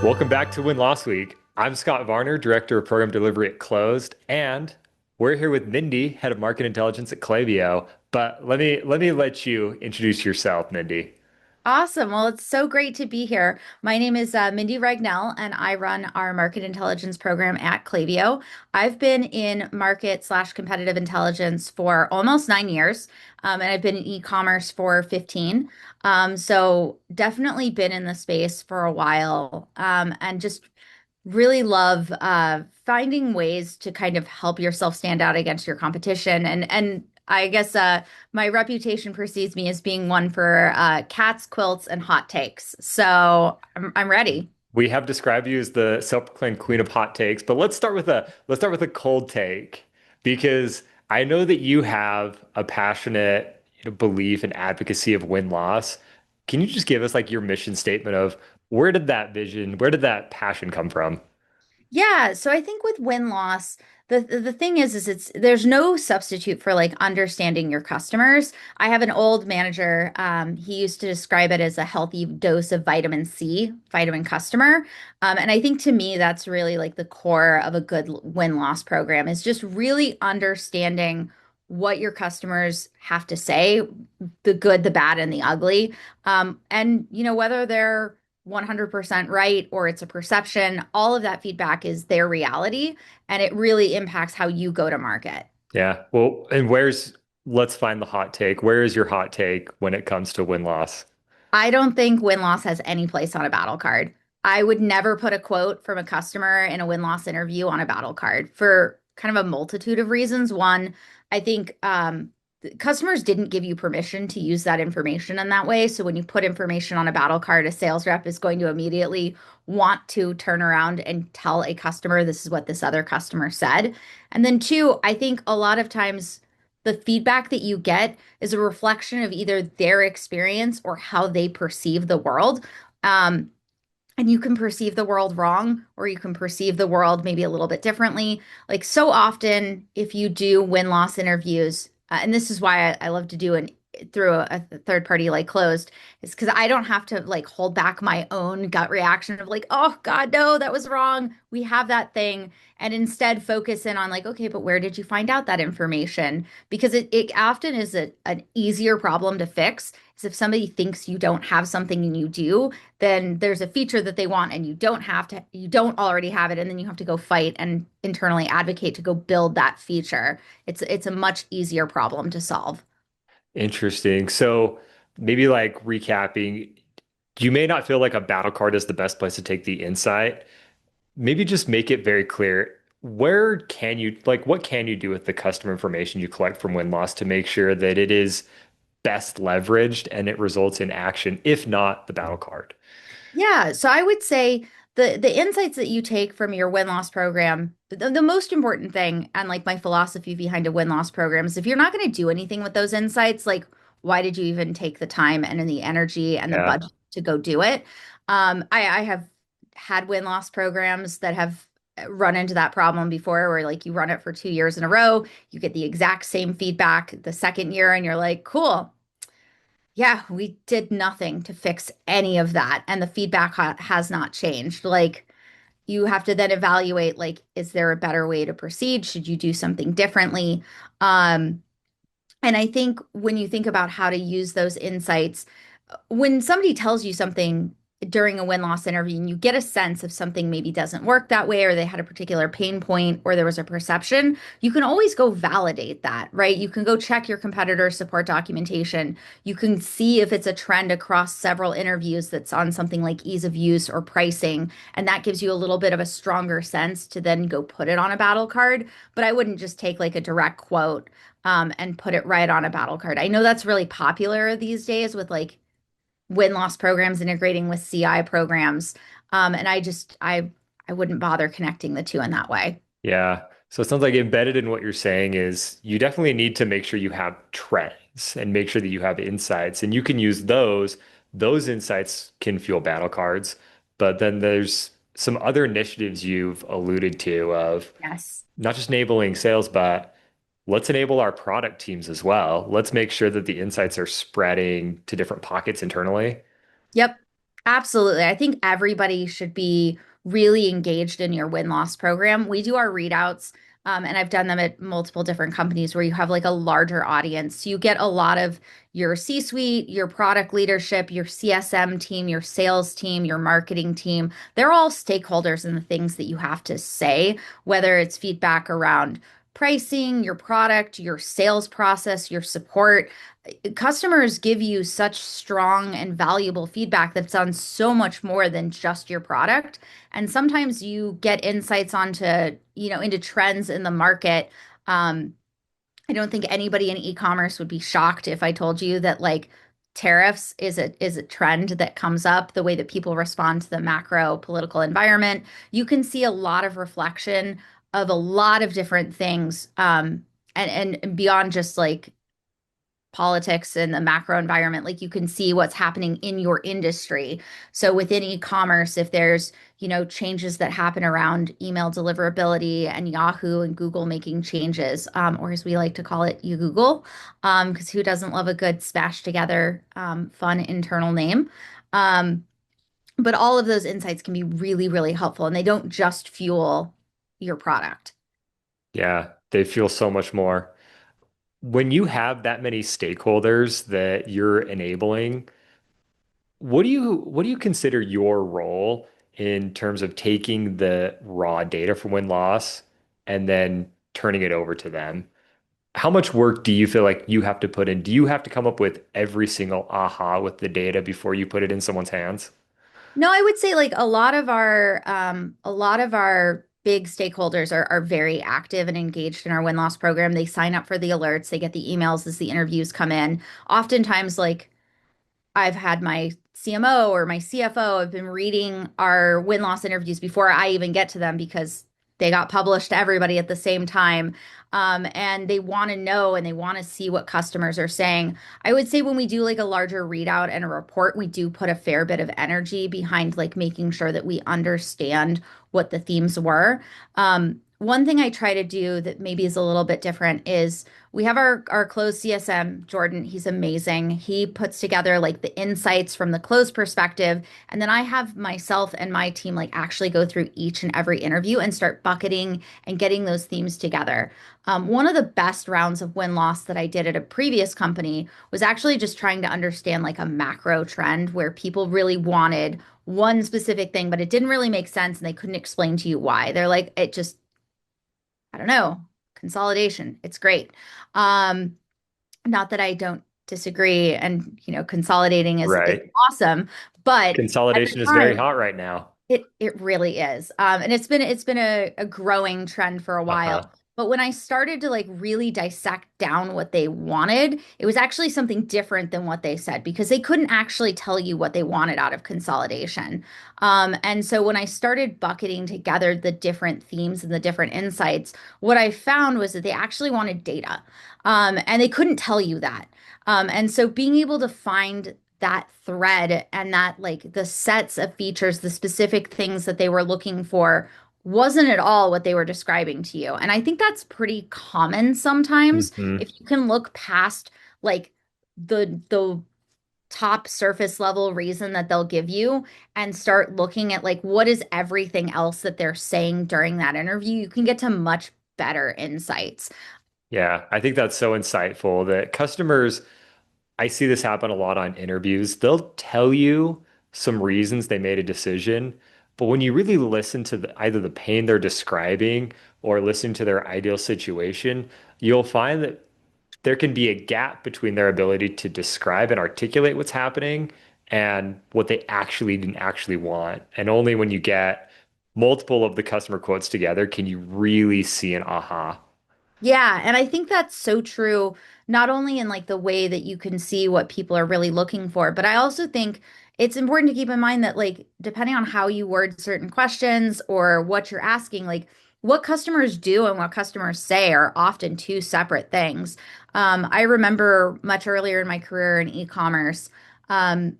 Welcome back to Win Loss Week. I'm Scott Varner, Director of Program Delivery at Closed, and we're here with Mindy, Head of Market Intelligence at Klaviyo. But let me let you introduce yourself, Mindy. Awesome. Well, it's so great to be here. My name is Mindy Regnell, and I run our market intelligence program at Klaviyo. I've been in market slash competitive intelligence for almost 9 years, and I've been in e-commerce for 15. So definitely been in the space for a while, and just really love finding ways to kind of help yourself stand out against your competition. And I guess my reputation precedes me as being one for cats, quilts, and hot takes. So I'm ready. We have described you as the self-proclaimed queen of hot takes, but let's start with a cold take because I know that you have a passionate, belief and advocacy of win-loss. Can you just give us like your mission statement of where did that vision, where did that passion come from? Yeah, so I think with win-loss, the thing is it's there's no substitute for like understanding your customers. I have an old manager, he used to describe it as a healthy dose of vitamin C, vitamin customer. And I think to me that's really like the core of a good win-loss program is just really understanding what your customers have to say, the good, the bad, and the ugly. And whether they're 100% right or it's a perception, all of that feedback is their reality and it really impacts how you go to market. Yeah. Well, and let's find the hot take. Where is your hot take when it comes to win-loss? I don't think win-loss has any place on a battle card. I would never put a quote from a customer in a win-loss interview on a battle card for kind of a multitude of reasons. One, I think customers didn't give you permission to use that information in that way. So when you put information on a battle card, a sales rep is going to immediately want to turn around and tell a customer this is what this other customer said. And then two, I think a lot of times the feedback that you get is a reflection of either their experience or how they perceive the world. Um, and you can perceive the world wrong, or you can perceive the world maybe a little bit differently. Like so often, if you do win-loss interviews, and this is why I love to do an through a third party like closed, is because I don't have to like hold back my own gut reaction of like, oh God, no, that was wrong. We have that thing, and instead focus in on like, okay, but where did you find out that information? Because it often is an easier problem to fix. Is if somebody thinks you don't have something and you do, then there's a feature that they want and you don't already have it, and then you have to go fight and internally advocate to go build that feature. It's a much easier problem to solve. Interesting. So maybe like recapping, you may not feel like a battle card is the best place to take the insight. Maybe just make it very clear. Where can you, like, what can you do with the customer information you collect from win-loss to make sure that it is best leveraged and it results in action, if not the battle card? Yeah, so I would say the insights that you take from your win-loss program, the most important thing and like my philosophy behind a win-loss program is if you're not going to do anything with those insights, like why did you even take the time and the energy and the Yeah. budget to go do it? I have had win-loss programs that have run into that problem before where like you run it for 2 years in a row, you get the exact same feedback the second year and you're like, cool. Yeah, we did nothing to fix any of that, and the feedback has not changed. Like, you have to then evaluate, like, is there a better way to proceed? Should you do something differently? Um, and I think when you think about how to use those insights, when somebody tells you something during a win-loss interview and you get a sense if something maybe doesn't work that way or they had a particular pain point or there was a perception, you can always go validate that, right? You can go check your competitor support documentation. You can see if it's a trend across several interviews that's on something like ease of use or pricing, and that gives you a little bit of a stronger sense to then go put it on a battle card. But I wouldn't just take like a direct quote and put it right on a battle card. I know that's really popular these days with like win-loss programs integrating with CI programs. And I wouldn't bother connecting the two in that way. Yeah. So it sounds like embedded in what you're saying is you definitely need to make sure you have trends and make sure that you have insights, and you can use those. Those insights can fuel battle cards, but then there's some other initiatives you've alluded to of Yes. not just enabling sales, but let's enable our product teams as well. Let's make sure that the insights are spreading to different pockets internally. Yep. Absolutely. I think everybody should be really engaged in your win-loss program. We do our readouts, and I've done them at multiple different companies where you have like a larger audience. You get a lot of your C-suite, your product leadership, your CSM team, your sales team, your marketing team. They're all stakeholders in the things that you have to say, whether it's feedback around pricing, your product, your sales process, your support. Customers give you such strong and valuable feedback that's on so much more than just your product. And sometimes you get insights onto, into trends in the market. Um, I don't think anybody in e-commerce would be shocked if I told you that like tariffs is a trend that comes up, the way that people respond to the macro political environment. You can see a lot of reflection of a lot of different things, and beyond just like politics and the macro environment, like you can see what's happening in your industry. So within e-commerce, if there's, changes that happen around email deliverability and Yahoo and Google making changes, or as we like to call it, you Google, because who doesn't love a good smashed together, fun internal name? Um, but all of those insights can be really, really helpful, and they don't just fuel your product. Yeah, they feel so much more. When you have that many stakeholders that you're enabling, what do you consider your role in terms of taking the raw data from win-loss and then turning it over to them? How much work do you feel like you have to put in? Do you have to come up with every single aha with the data before you put it in someone's hands? No, I would say like a lot of our big stakeholders are very active and engaged in our win-loss program. They sign up for the alerts, they get the emails as the interviews come in. Oftentimes, like I've had my CMO or my CFO have been reading our win-loss interviews before I even get to them because they got published to everybody at the same time. And they want to know and they want to see what customers are saying. I would say when we do like a larger readout and a report, we do put a fair bit of energy behind like making sure that we understand what the themes were. One thing I try to do that maybe is a little bit different is we have our closed CSM, Jordan. He's amazing. He puts together like the insights from the close perspective. And then I have myself and my team like actually go through each and every interview and start bucketing and getting those themes together. One of the best rounds of win-loss that I did at a previous company was actually just trying to understand like a macro trend where people really wanted one specific thing, but it didn't really make sense and they couldn't explain to you why. They're like, it just, I don't know, consolidation. It's great. Um, Not that I don't disagree, and consolidating is Right. awesome, but at the Consolidation is very time, hot right now. it really is. And it's been a growing trend for a while. Uh-huh. But when I started to like really dissect down what they wanted, it was actually something different than what they said because they couldn't actually tell you what they wanted out of consolidation. And so when I started bucketing together the different themes and the different insights, what I found was that they actually wanted data. And they couldn't tell you that. And so being able to find that thread and that like the sets of features, the specific things that they were looking for wasn't at all what they were describing to you. And I think that's pretty common sometimes. Hmm. If you can look past like the top surface level reason that they'll give you and start looking at like what is everything else that they're saying during that interview, you can get to much better insights. Yeah, I think that's so insightful that customers, I see this happen a lot on interviews. They'll tell you some reasons they made a decision, but when you really listen to either the pain they're describing or listen to their ideal situation, you'll find that there can be a gap between their ability to describe and articulate what's happening and what they actually didn't actually want. And only when you get multiple of the customer quotes together can you really see an aha. Yeah, and I think that's so true, not only in like the way that you can see what people are really looking for, but I also think it's important to keep in mind that like depending on how you word certain questions or what you're asking, like what customers do and what customers say are often two separate things. I remember much earlier in my career in e-commerce, um,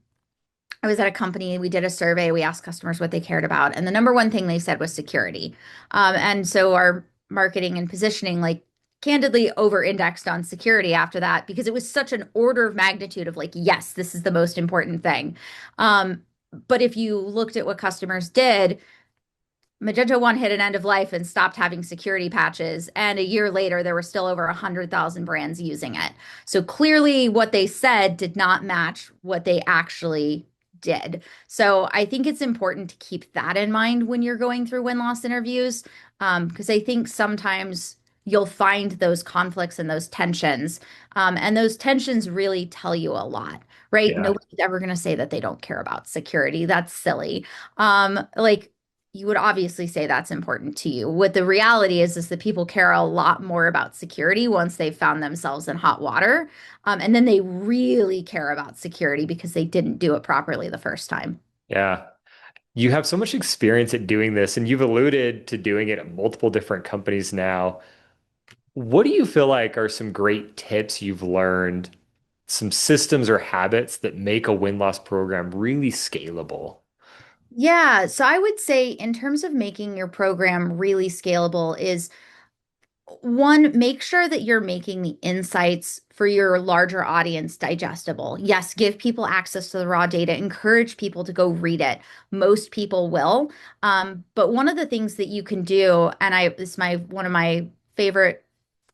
I was at a company, we did a survey, we asked customers what they cared about, and the number one thing they said was security. And so our marketing and positioning, like candidly over-indexed on security after that because it was such an order of magnitude of like, yes, this is the most important thing. Um, But if you looked at what customers did, Magento 1 hit an end of life and stopped having security patches. And a year later, there were still over 100,000 brands using it. So clearly, what they said did not match what they actually did. So I think it's important to keep that in mind when you're going through win-loss interviews, because I think sometimes you'll find those conflicts and those tensions. And those tensions really tell you a lot, right? Yeah. Nobody's ever going to say that they don't care about security. That's silly. Like, you would obviously say that's important to you. What the reality is that people care a lot more about security once they've found themselves in hot water. And then they really care about security because they didn't do it properly the first time. Yeah. You have so much experience at doing this, and you've alluded to doing it at multiple different companies now. What do you feel like are some great tips you've learned, some systems or habits that make a win-loss program really scalable? Yeah, so I would say in terms of making your program really scalable is one, make sure that you're making the insights for your larger audience digestible. Yes, give people access to the raw data, encourage people to go read it. Most people will. But one of the things that you can do, and this is my one of my favorite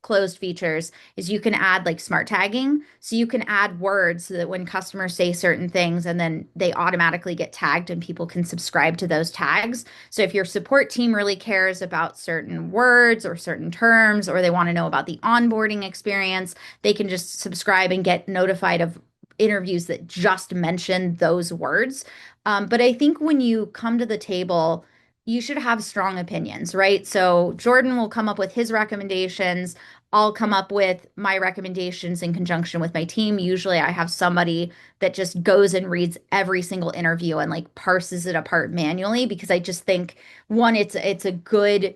closed features, is you can add like smart tagging. So you can add words so that when customers say certain things and then they automatically get tagged and people can subscribe to those tags. So if your support team really cares about certain words or certain terms, or they want to know about the onboarding experience, they can just subscribe and get notified of interviews that just mention those words. But I think when you come to the table, you should have strong opinions, right? So Jordan will come up with his recommendations. I'll come up with my recommendations in conjunction with my team. Usually I have somebody that just goes and reads every single interview and like parses it apart manually because I just think one, it's a good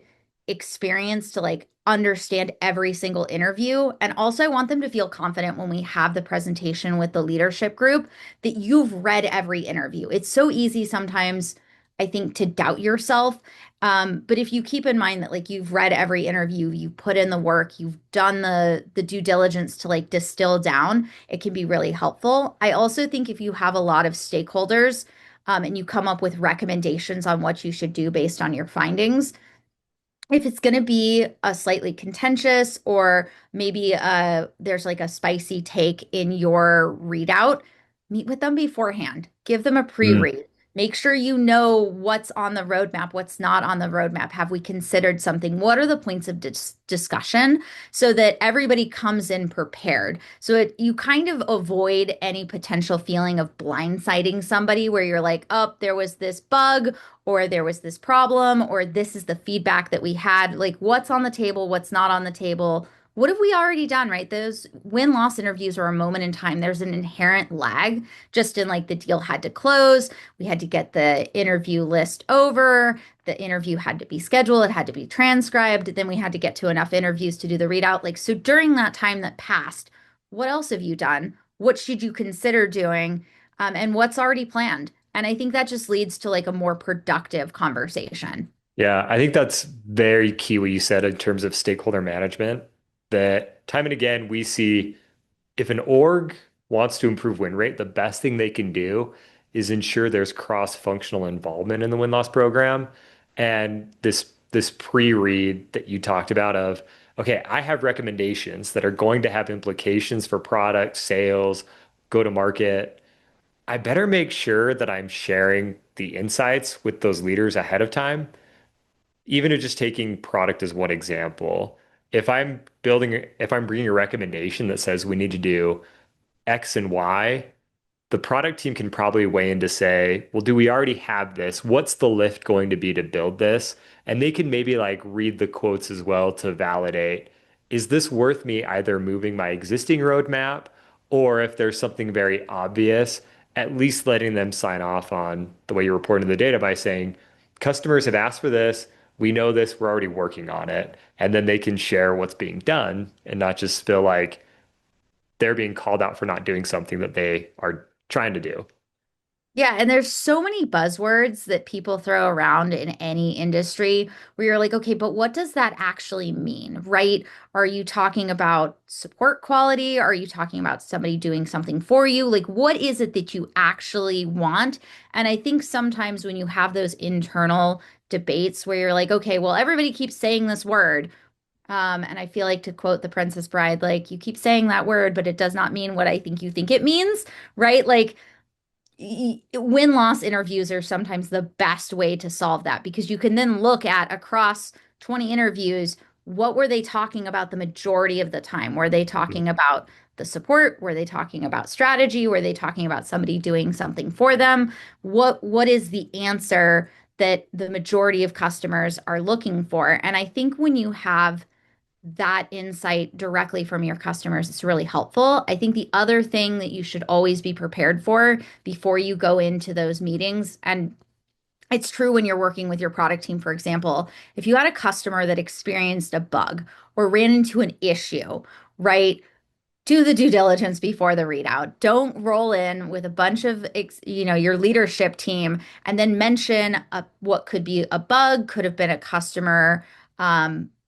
experience to like understand every single interview. And also I want them to feel confident when we have the presentation with the leadership group that you've read every interview. It's so easy sometimes, I think, to doubt yourself. But if you keep in mind that like you've read every interview, you put in the work, you've done the due diligence to like distill down, it can be really helpful. I also think if you have a lot of stakeholders, and you come up with recommendations on what you should do based on your findings, if it's going to be a slightly contentious or maybe there's like a spicy take in your readout, meet with them beforehand. Give them a Mm. pre-read. Make sure you know what's on the roadmap, what's not on the roadmap. Have we considered something? What are the points of discussion so that everybody comes in prepared? So you kind of avoid any potential feeling of blindsiding somebody where you're like, oh, there was this bug or there was this problem, or this is the feedback that we had. Like, what's on the table, what's not on the table. What have we already done, right? Those win-loss interviews are a moment in time. There's an inherent lag just in like the deal had to close. We had to get the interview list over. The interview had to be scheduled. It had to be transcribed. Then we had to get to enough interviews to do the readout. Like, so during that time that passed, what else have you done? What should you consider doing? And what's already planned? And I think that just leads to like a more productive conversation. Yeah, I think that's very key what you said in terms of stakeholder management. That time and again, we see if an org wants to improve win rate, the best thing they can do is ensure there's cross-functional involvement in the win-loss program. And this pre-read that you talked about of, okay, I have recommendations that are going to have implications for product, sales, go to market. I better make sure that I'm sharing the insights with those leaders ahead of time. Even if just taking product as one example, if I'm bringing a recommendation that says we need to do X and Y, the product team can probably weigh in to say, well, do we already have this? What's the lift going to be to build this? And they can maybe like read the quotes as well to validate, is this worth me either moving my existing roadmap or if there's something very obvious, at least letting them sign off on the way you're reporting the data by saying, customers have asked for this. We know this. We're already working on it. And then they can share what's being done and not just feel like they're being called out for not doing something that they are trying to do. Yeah, and there's so many buzzwords that people throw around in any industry where you're like, okay, but what does that actually mean, right? Are you talking about support quality? Are you talking about somebody doing something for you? Like, what is it that you actually want? And I think sometimes when you have those internal debates where you're like, okay, well, everybody keeps saying this word. And I feel like to quote The Princess Bride, like, you keep saying that word, but it does not mean what I think you think it means, right? Like, win-loss interviews are sometimes the best way to solve that because you can then look at across 20 interviews, what were they talking about the majority of the time? Were they Mhm. talking about the support? Were they talking about strategy? Were they talking about somebody doing something for them? What is the answer that the majority of customers are looking for? And I think when you have that insight directly from your customers, it's really helpful. I think the other thing that you should always be prepared for before you go into those meetings, and it's true when you're working with your product team, for example, if you had a customer that experienced a bug or ran into an issue, right? Do the due diligence before the readout. Don't roll in with a bunch of, your leadership team and then mention what could be a bug, could have been a customer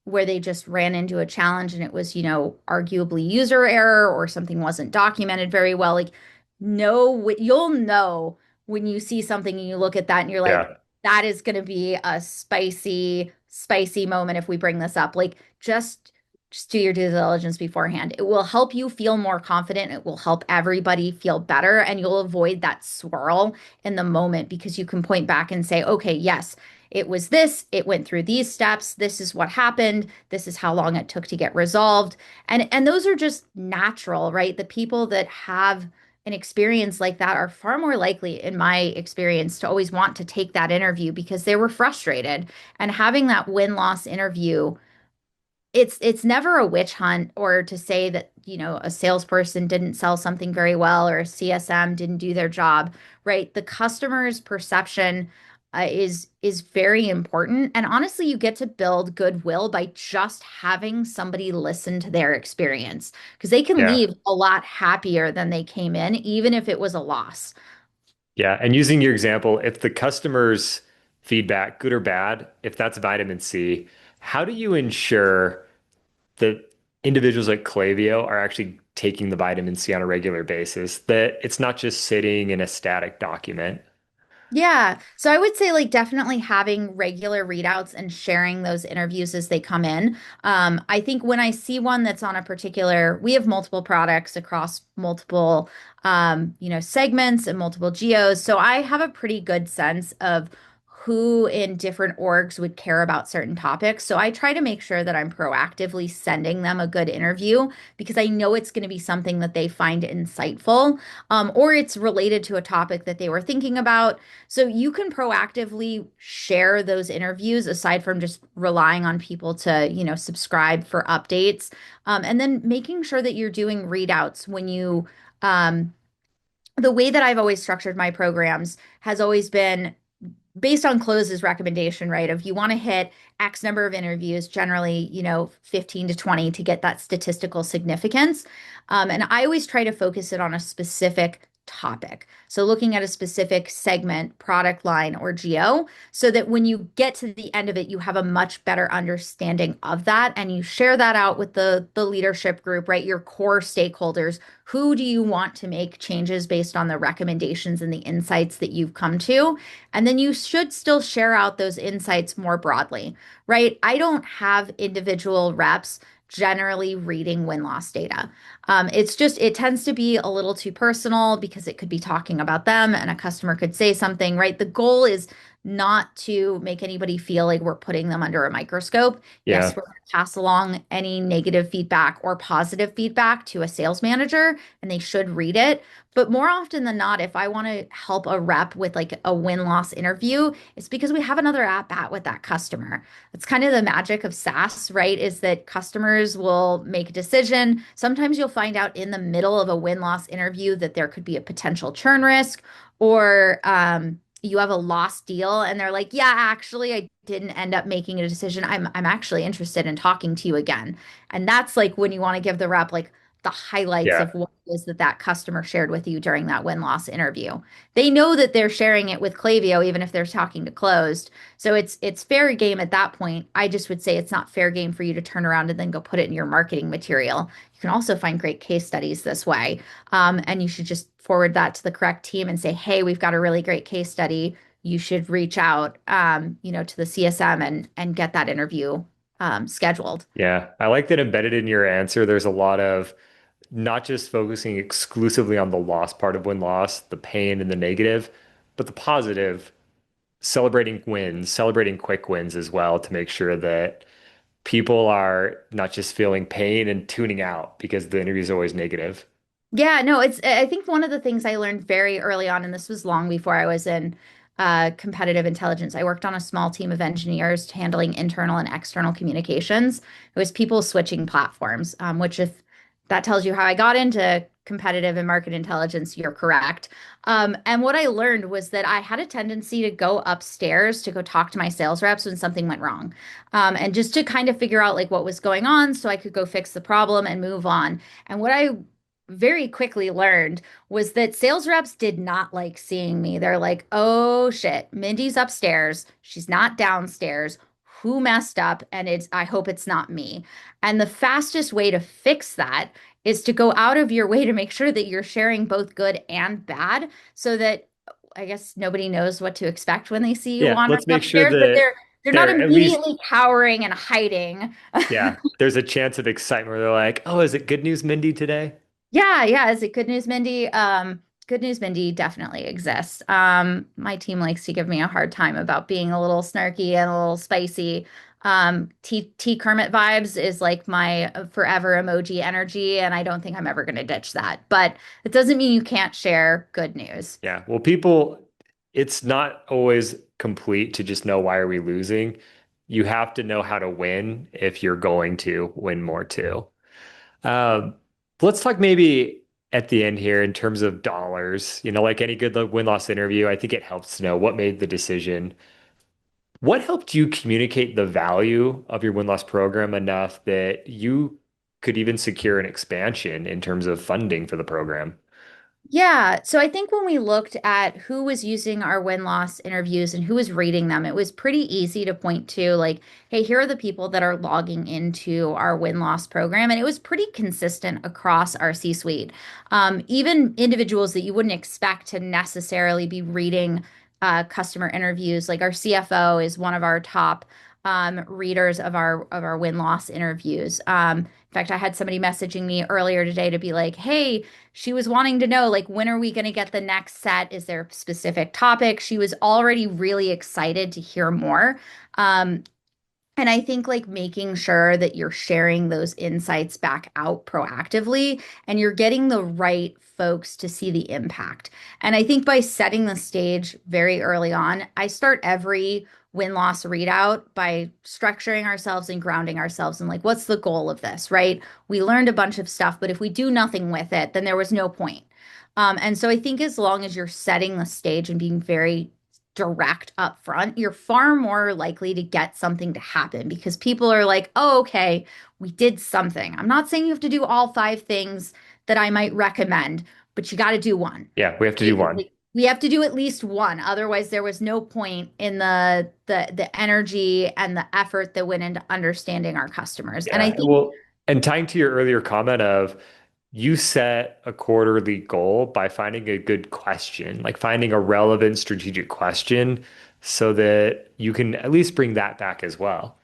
where they just ran into a challenge and it was, arguably user error or something wasn't documented very well. Like, you'll know when you see something and you look at that and you're like, Yeah. that is going to be a spicy, spicy moment if we bring this up. Like, just do your due diligence beforehand. It will help you feel more confident. It will help everybody feel better, and you'll avoid that swirl in the moment because you can point back and say, okay, yes, it was this. It went through these steps. This is what happened. This is how long it took to get resolved. And those are just natural, right? The people that have an experience like that are far more likely, in my experience, to always want to take that interview because they were frustrated. And having that win-loss interview, it's never a witch hunt or to say that, a salesperson didn't sell something very well or a CSM didn't do their job, right? The customer's perception is very important. And honestly, you get to build goodwill by just having somebody listen to their experience because they can Yeah. leave a lot happier than they came in, even if it was a loss. Yeah. And using your example, if the customer's feedback, good or bad, if that's vitamin C, how do you ensure that individuals like Klaviyo are actually taking the vitamin C on a regular basis, that it's not just sitting in a static document? Yeah. So I would say like definitely having regular readouts and sharing those interviews as they come in. I think when I see one that's on a particular, we have multiple products across multiple segments and multiple geos. So I have a pretty good sense of who in different orgs would care about certain topics. So I try to make sure that I'm proactively sending them a good interview because I know it's going to be something that they find insightful, or it's related to a topic that they were thinking about. So you can proactively share those interviews aside from just relying on people to, subscribe for updates. And then making sure that you're doing readouts um, the way that I've always structured my programs has always been based on closes recommendation, right? If you want to hit X number of interviews, generally, 15 to 20 to get that statistical significance. And I always try to focus it on a specific topic. So looking at a specific segment, product line, or geo, so that when you get to the end of it, you have a much better understanding of that and you share that out with the leadership group, right? Your core stakeholders. Who do you want to make changes based on the recommendations and the insights that you've come to? And then you should still share out those insights more broadly, right? I don't have individual reps generally reading win-loss data. It tends to be a little too personal because it could be talking about them and a customer could say something, right? The goal is not to make anybody feel like we're putting them under a microscope. Yes, Yeah. we're going to pass along any negative feedback or positive feedback to a sales manager, and they should read it. But more often than not, if I want to help a rep with like a win-loss interview, it's because we have another at bat with that customer. That's kind of the magic of SaaS, right? Is that customers will make a decision. Sometimes you'll find out in the middle of a win-loss interview that there could be a potential churn risk, or you have a lost deal and they're like, yeah, actually, I didn't end up making a decision. I'm actually interested in talking to you again. And that's like when you want to give the rep like the highlights Yeah. of what it is that that customer shared with you during that win-loss interview. They know that they're sharing it with Klaviyo, even if they're talking to closed. So it's fair game at that point. I just would say it's not fair game for you to turn around and then go put it in your marketing material. You can also find great case studies this way. And you should just forward that to the correct team and say, hey, we've got a really great case study. You should reach out, to the CSM and get that interview scheduled. Yeah. I like that embedded in your answer. There's a lot of not just focusing exclusively on the loss part of win-loss, the pain and the negative, but the positive, celebrating wins, celebrating quick wins as well to make sure that people are not just feeling pain and tuning out because the interview is always negative. Yeah, no, I think one of the things I learned very early on, and this was long before I was in competitive intelligence, I worked on a small team of engineers handling internal and external communications. It was people switching platforms, which if that tells you how I got into competitive and market intelligence, you're correct. And what I learned was that I had a tendency to go upstairs to go talk to my sales reps when something went wrong, and just to kind of figure out like what was going on so I could go fix the problem and move on. And what I very quickly learned was that sales reps did not like seeing me. They're like, oh shit, Mindy's upstairs. She's not downstairs. Who messed up? And I hope it's not me. And the fastest way to fix that is to go out of your way to make sure that you're sharing both good and bad so that I guess nobody knows what to expect when they see you Yeah, wandering let's make sure upstairs, but that they're not they're at least, immediately cowering and hiding. yeah, there's a chance of excitement where they're like, oh, is it good news, Mindy, today? Yeah, yeah. Is it Good News Mindy? Good News Mindy definitely exists. My team likes to give me a hard time about being a little snarky and a little spicy. T Kermit vibes is like my forever emoji energy, and I don't think I'm ever going to ditch that. But it doesn't mean you can't share good news. Yeah, well, people, it's not always complete to just know why are we losing. You have to know how to win if you're going to win more too. Um, let's talk maybe at the end here in terms of dollars. Like any good win-loss interview, I think it helps to know what made the decision. What helped you communicate the value of your win-loss program enough that you could even secure an expansion in terms of funding for the program? Yeah, so I think when we looked at who was using our win-loss interviews and who was rating them, it was pretty easy to point to like, hey, here are the people that are logging into our win-loss program. And it was pretty consistent across our C-suite. Even individuals that you wouldn't expect to necessarily be reading customer interviews, like our CFO is one of our top readers of our win-loss interviews. In fact, I had somebody messaging me earlier today to be like, hey, she was wanting to know, like, when are we going to get the next set? Is there a specific topic? She was already really excited to hear more. Um, and I think like making sure that you're sharing those insights back out proactively and you're getting the right folks to see the impact. And I think by setting the stage very early on, I start every win-loss readout by structuring ourselves and grounding ourselves and like, what's the goal of this, right? We learned a bunch of stuff, but if we do nothing with it, then there was no point. And so I think as long as you're setting the stage and being very direct up front, you're far more likely to get something to happen because people are like, oh, okay, we did something. I'm not saying you have to do all five things that I might recommend, but you got to do one. Yeah, we have to do Right? one. Like, we have to do at least one. Otherwise, there was no point in the energy and the effort that went into understanding our customers. And I Yeah, think well, and tying to your earlier comment of you set a quarterly goal by finding a good question, like finding a relevant strategic question so that you can at least bring that back as well.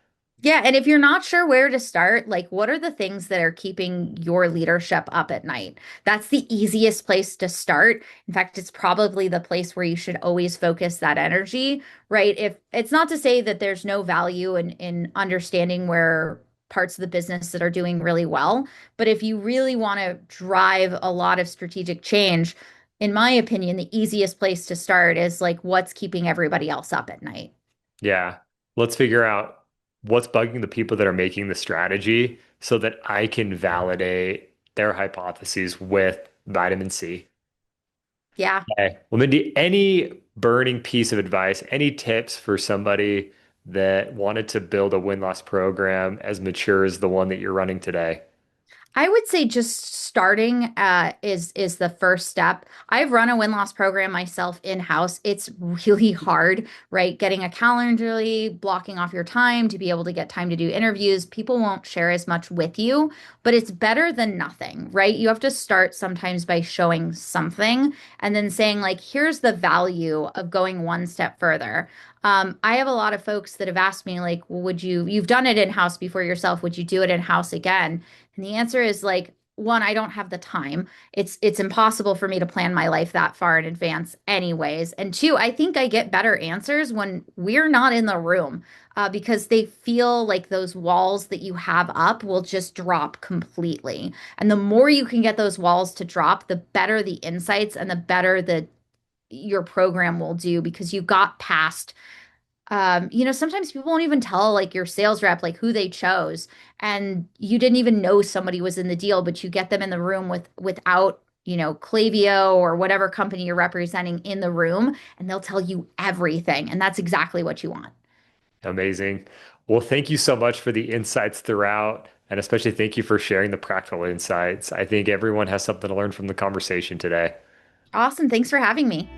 yeah, and if you're not sure where to start, like what are the things that are keeping your leadership up at night? That's the easiest place to start. In fact, it's probably the place where you should always focus that energy, right? If it's not to say that there's no value in understanding where parts of the business that are doing really well, but if you really want to drive a lot of strategic change, in my opinion, the easiest place to start is like what's keeping everybody else up at night. Yeah. Let's figure out what's bugging the people that are making the strategy so that I can validate their hypotheses with vitamin C. Yeah. Okay. Well, Mindy, any burning piece of advice, any tips for somebody that wanted to build a win-loss program as mature as the one that you're running today? I would say just starting is the first step. I've run a win-loss program myself in-house. It's really hard, right? Getting a Calendly, blocking off your time to be able to get time to do interviews. People won't share as much with you, but it's better than nothing, right? You have to start sometimes by showing something and then saying like, here's the value of going one step further. I have a lot of folks that have asked me like, well, you've done it in-house before yourself, would you do it in-house again? And the answer is like, one, I don't have the time. It's impossible for me to plan my life that far in advance anyways. And two, I think I get better answers when we're not in the room, because they feel like those walls that you have up will just drop completely. And the more you can get those walls to drop, the better the insights and the better the your program will do because you got past sometimes people won't even tell like your sales rep like who they chose, and you didn't even know somebody was in the deal, but you get them in the room without, Klaviyo or whatever company you're representing in the room, and they'll tell you everything, and that's exactly what you want. Amazing. Well, thank you so much for the insights throughout, and especially thank you for sharing the practical insights. I think everyone has something to learn from the conversation today. Awesome. Thanks for having me.